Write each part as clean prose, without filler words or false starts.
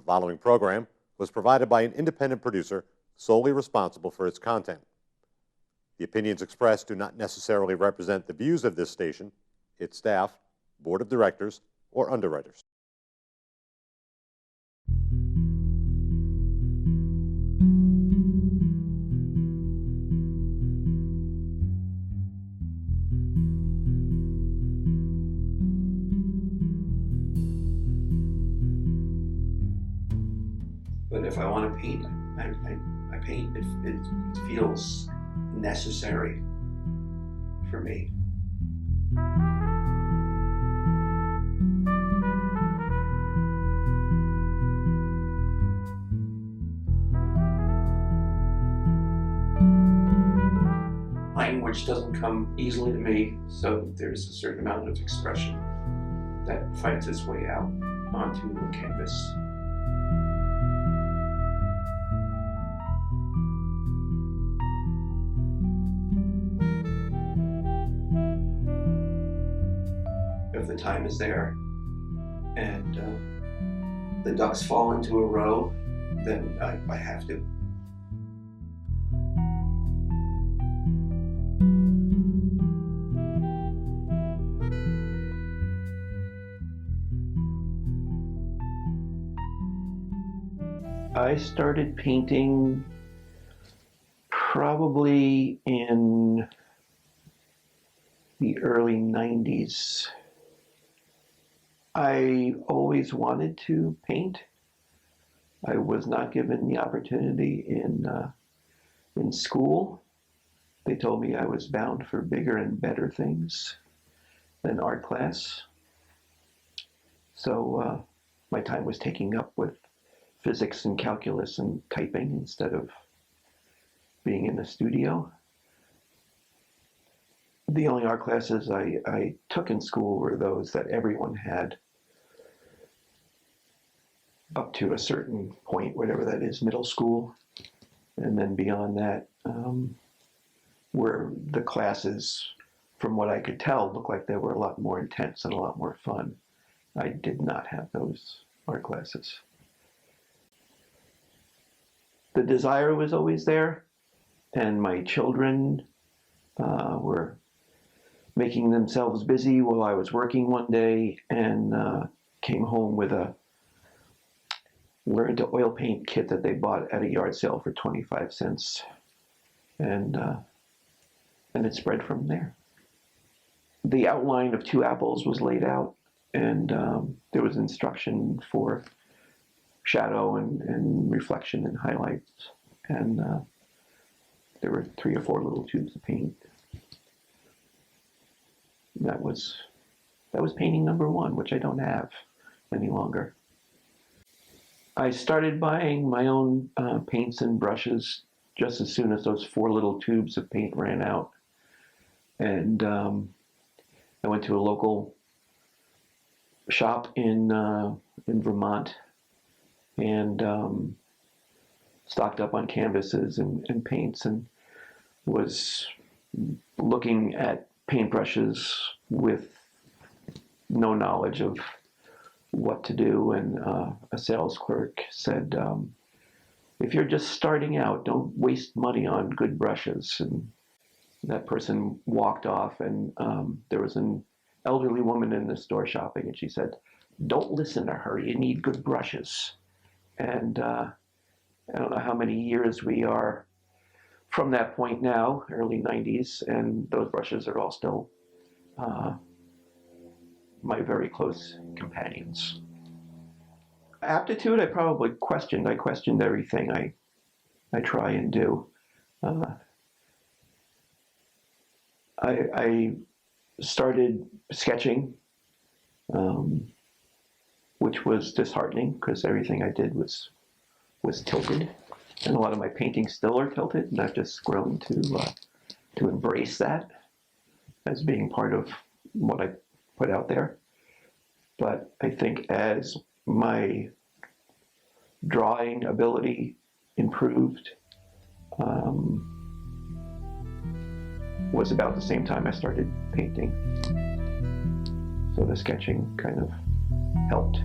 following program was provided by an independent producer solely responsible for its content. The opinions expressed do not necessarily represent the views of this station, its staff, board of directors, or underwriters. But if I want to paint, I paint. It feels necessary for me. Language doesn't come easily to me, so there's a certain amount of expression that finds its way out onto the canvas. If the time is there and the ducks fall into a row, then I have to. I started painting probably in the early 90s. I always wanted to paint. I was not given the opportunity in school. They told me I was bound for bigger and better things than art class. So my time was taken up with physics and calculus and typing instead of being in the studio. The only art classes I took in school were those that everyone had up to a certain point, whatever that is, middle school. And then beyond that, were the classes, from what I could tell, looked like they were a lot more intense and a lot more fun. I did not have those art classes. The desire was always there, and my children were making themselves busy while I was working one day, and came home with a learn to oil paint kit that they bought at a yard sale for 25 cents. And it spread from there. The outline of two apples was laid out, and there was instruction for shadow and reflection and highlights. And there were 3 or 4 little tubes of paint. That was painting number 1, which I don't have any longer. I started buying my own paints and brushes just as soon as those 4 little tubes of paint ran out. And I went to a local shop in Vermont and stocked up on canvases and paints, and was looking at paintbrushes with no knowledge of what to do. And a sales clerk said, if you're just starting out, don't waste money on good brushes. And that person walked off, and there was an elderly woman in the store shopping, and she said, don't listen to her, you need good brushes. And I don't know how many years we are from that point now, early 90s, and those brushes are all still my very close companions. Aptitude, I probably questioned. I questioned everything I try and do. I started sketching, which was disheartening because everything I did was tilted, and a lot of my paintings still are tilted, and I've just grown to embrace that as being part of what I put out there. But I think as my drawing ability improved, was about the same time I started painting. So the sketching kind of helped.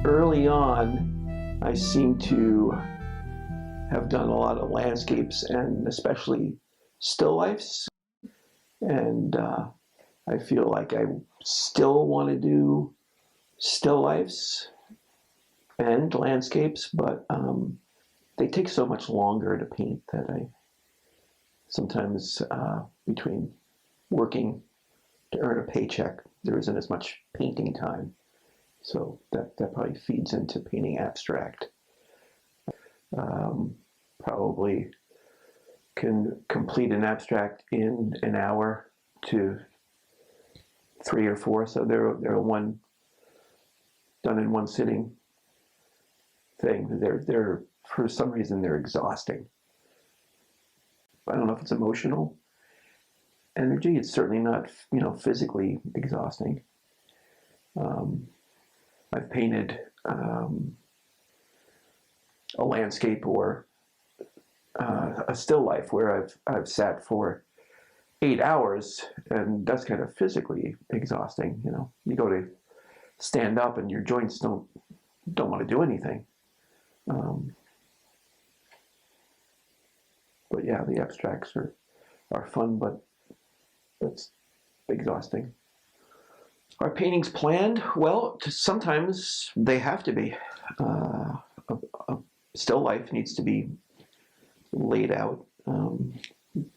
early on, I seem to have done a lot of landscapes and especially still lifes. And I feel like I still want to do still lifes and landscapes, but they take so much longer to paint that I sometimes, between working to earn a paycheck, there isn't as much painting time. So that probably feeds into painting abstract. Probably can complete an abstract in an hour to 3 or 4. So they're one done in one sitting thing. They're for some reason they're exhausting. I don't know if it's emotional energy. It's certainly not, physically exhausting. I've painted a landscape or a still life where I've sat for 8 hours, and that's kind of physically exhausting. You go to stand up and your joints don't want to do anything. But yeah, the abstracts are fun, but that's exhausting. Are paintings planned? Well, sometimes they have to be. A still life needs to be laid out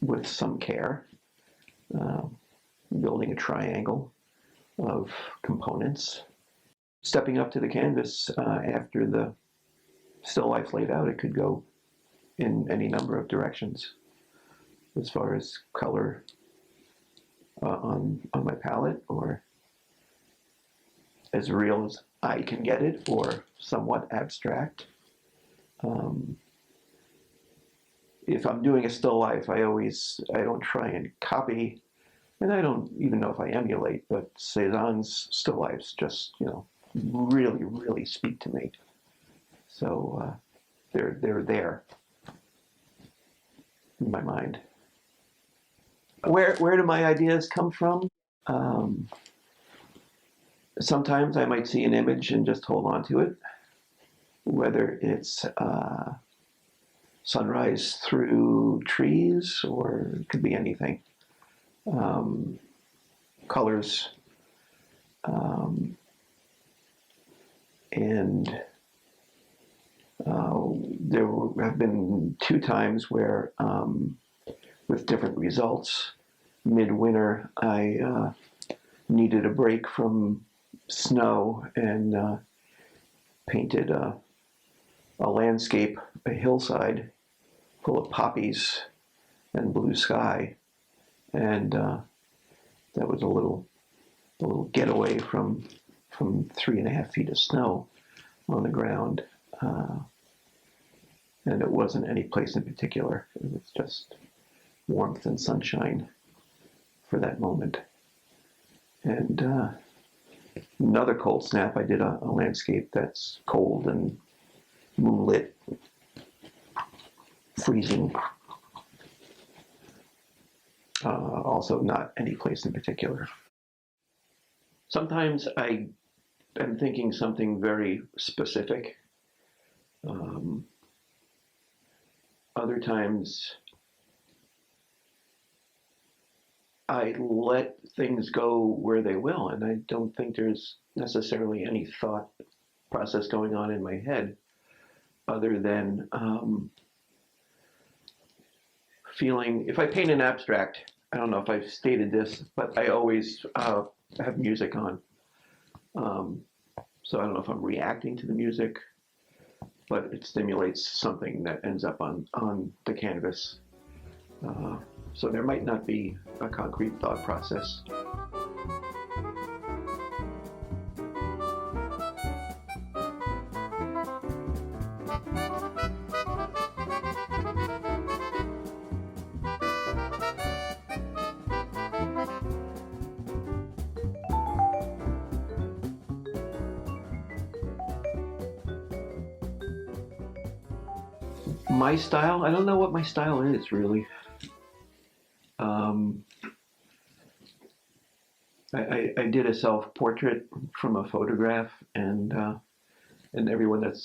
with some care, building a triangle of components. Stepping up to the canvas after the still life laid out, it could go in any number of directions as far as color on my palette, or as real as I can get it, or somewhat abstract. If I'm doing a still life, I don't try and copy, and I don't even know if I emulate, but Cézanne's still lifes just, really, really speak to me. So they're there in my mind. Where do my ideas come from? Sometimes I might see an image and just hold on to it, whether it's sunrise through trees, or it could be anything. Colors. And there have been 2 times where, with different results, midwinter, I needed a break from snow and painted a landscape, a hillside full of poppies and blue sky, and that was a little getaway from 3.5 feet of snow on the ground, and it wasn't any place in particular. It was just warmth and sunshine for that moment. And another cold snap, I did a landscape that's cold and moonlit, freezing. Also not any place in particular. Sometimes I am thinking something very specific. Other times I let things go where they will, and I don't think there's necessarily any thought process going on in my head other than feeling. If I paint an abstract, I don't know if I've stated this, but I always have music on. So I don't know if I'm reacting to the music, but it stimulates something that ends up on the canvas. So there might not be a concrete thought process. My style? I don't know what my style is, really. I did a self-portrait from a photograph, and and everyone that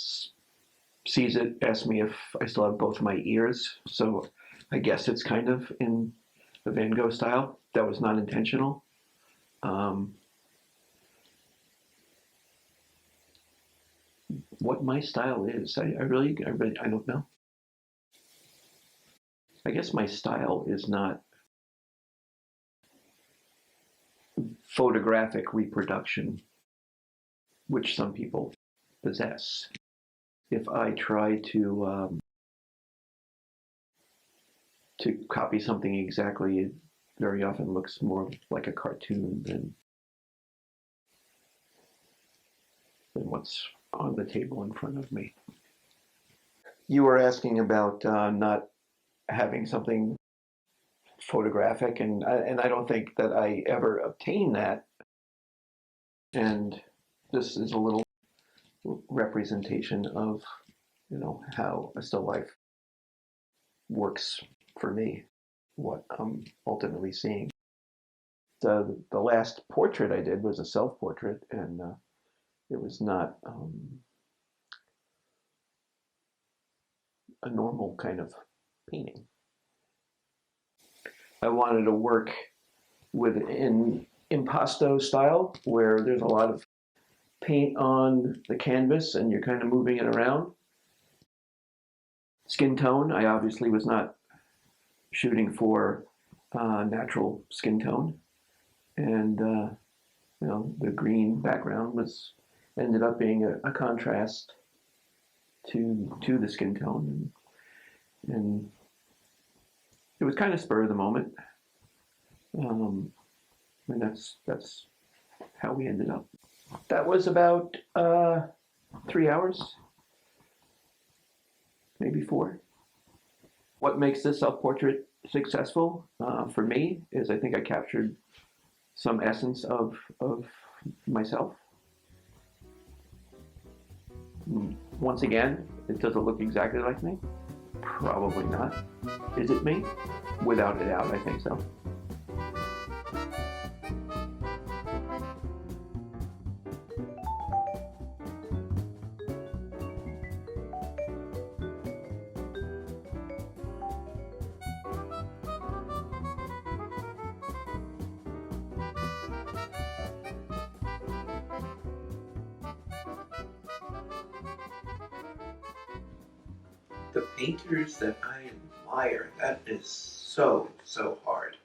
sees it asks me if I still have both my ears. So I guess it's kind of in the Van Gogh style. That was not intentional. What my style is, I really I don't know. I guess my style is not photographic reproduction, which some people possess. If I try to copy something exactly, it very often looks more like a cartoon than what's on the table in front of me. You were asking about not having something photographic, and I don't think that I ever obtained that. And this is a little representation of, how a still life works for me, what I'm ultimately seeing. The last portrait I did was a self-portrait, and it was not a normal kind of painting. I wanted to work with an impasto style where there's a lot of paint on the canvas and you're kind of moving it around. Skin tone, I obviously was not shooting for natural skin tone, and the green background ended up being a contrast to the skin tone, and it was kind of spur of the moment, and that's how we ended up. That was about 3 hours, maybe 4. What makes this self-portrait successful for me is I think I captured some essence of myself. Once again, does it look exactly like me? Probably not. Is it me? Without a doubt, I think so. The painters that I admire, that is so hard.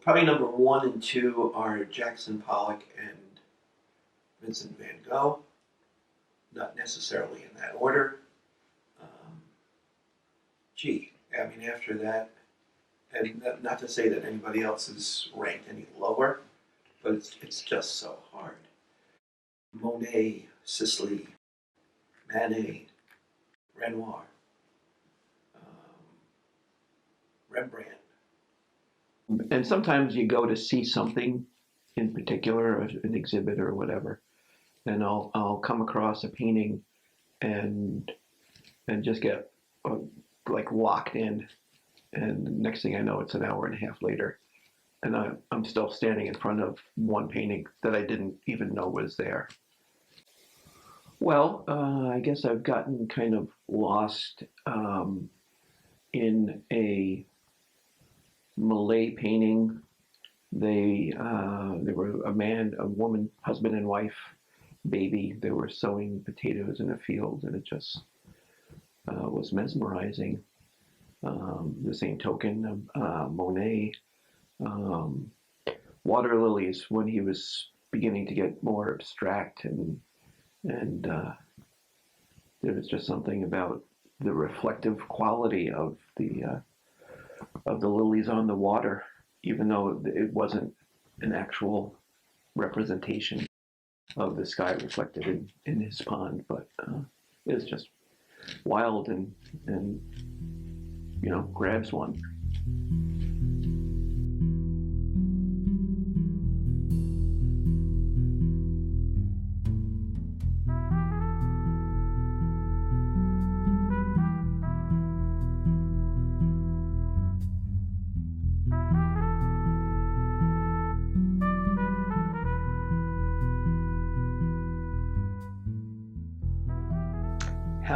Probably number 1 and 2 are Jackson Pollock and Vincent van Gogh, not necessarily in that order. After that, and not to say that anybody else is ranked any lower, but it's just so hard. Monet, Sisley, Manet, Renoir, Rembrandt. And sometimes you go to see something in particular, an exhibit or whatever, and I'll come across a painting and just get like locked in, and next thing I know, it's an hour and a half later, and I'm still standing in front of one painting that I didn't even know was there. Well, I guess I've gotten kind of lost in a Malay painting. They were a woman, husband and wife, baby. They were sowing potatoes in a field, and it just was mesmerizing. The same token, Monet, water lilies, when he was beginning to get more abstract, and there was just something about the reflective quality of the lilies on the water, even though it wasn't an actual representation of the sky reflected in his pond, but it was just wild and grabs one.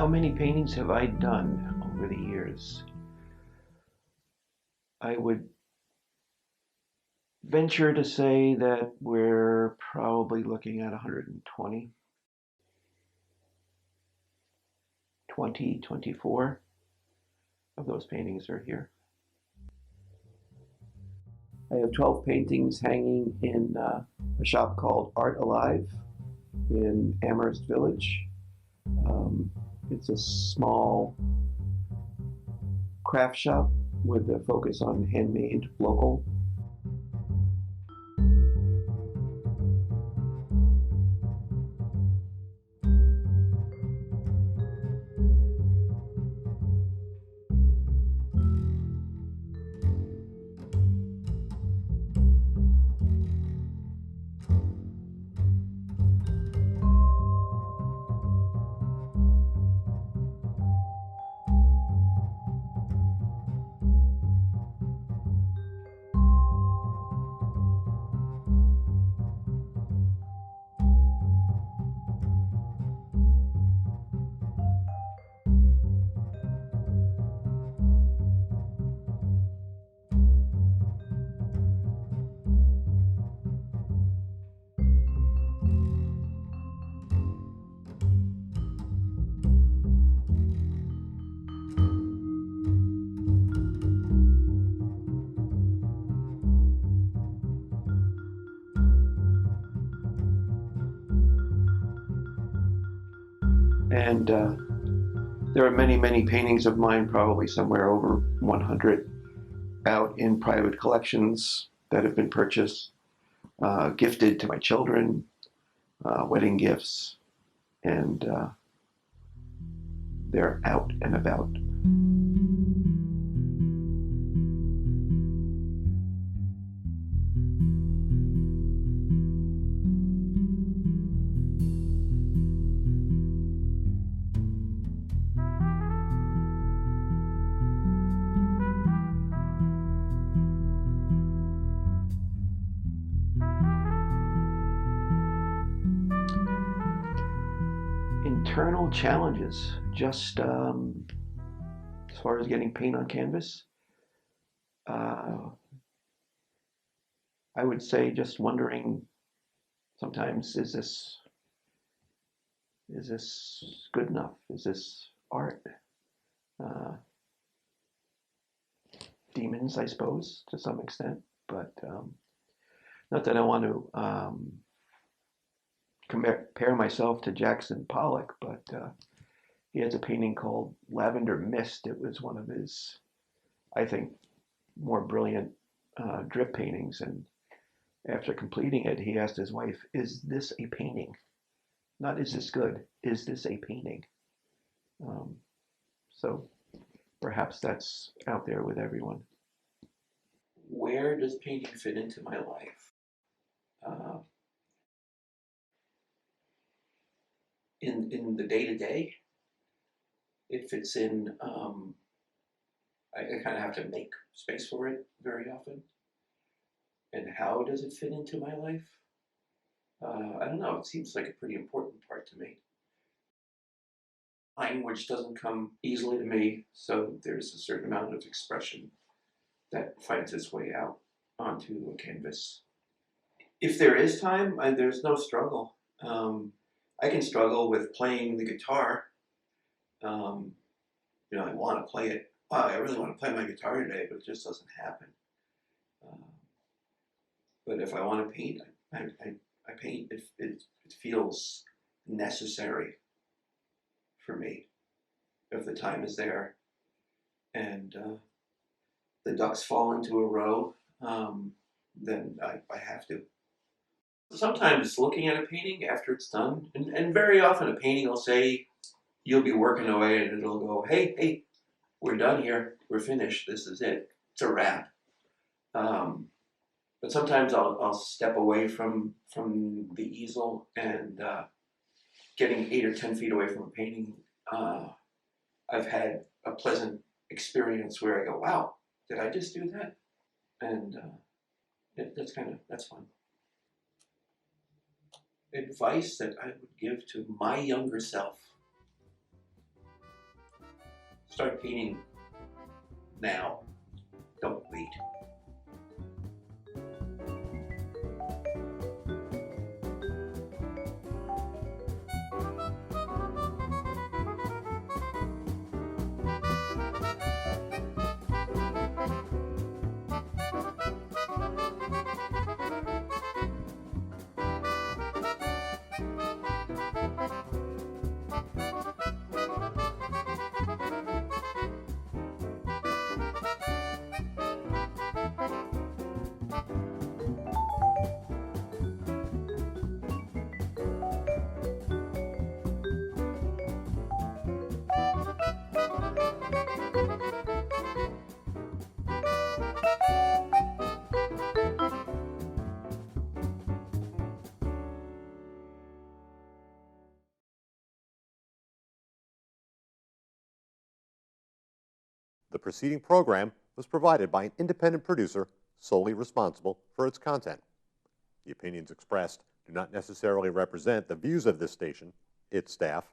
How many paintings have I done over the years? I would venture to say that we're probably looking at 120, 24 of those paintings are here. I have 12 paintings hanging in a shop called Art Alive in Amherst Village. It's a small craft shop with a focus on handmade local. And there are many, many paintings of mine, probably somewhere over 100, out in private collections that have been purchased, gifted to my children, wedding gifts, and they're out and about. Internal challenges, just as far as getting paint on canvas, uh, I would say just wondering sometimes, is this good enough? Is this art? Uh, Demons, I suppose, to some extent, but not that I want to compare myself to Jackson Pollock, but he has a painting called Lavender Mist. It was one of his, I think, more brilliant drip paintings. And after completing it, he asked his wife, "Is this a painting? Not is this good? Is this a painting?" So perhaps that's out there with everyone. Where does painting fit into my life? Uh, in the day to day, it fits in. I kind of have to make space for it very often. And how does it fit into my life? I don't know. It seems like a pretty important part to me. Language doesn't come easily to me, so there's a certain amount of expression that finds its way out onto a canvas. If there is time, there's no struggle. I can struggle with playing the guitar. Um, I want to play it. Oh, I really want to play my guitar today, but it just doesn't happen. Um, but if I want to paint, I paint. It feels necessary for me if the time is there and the ducks fall into a row, then I have to. Sometimes looking at a painting after it's done, and very often a painting will say, you'll be working away and it'll go, hey, we're done here. We're finished. This is it. It's a wrap. But sometimes I'll step away from the easel and getting 8 or 10 feet away from a painting. I've had a pleasant experience where I go, wow, did I just do that? And that's fun. Advice that I would give to my younger self. Start painting now. Don't wait. The preceding program was provided by an independent producer solely responsible for its content. The opinions expressed do not necessarily represent the views of this station, its staff,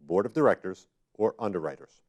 board of directors, or underwriters.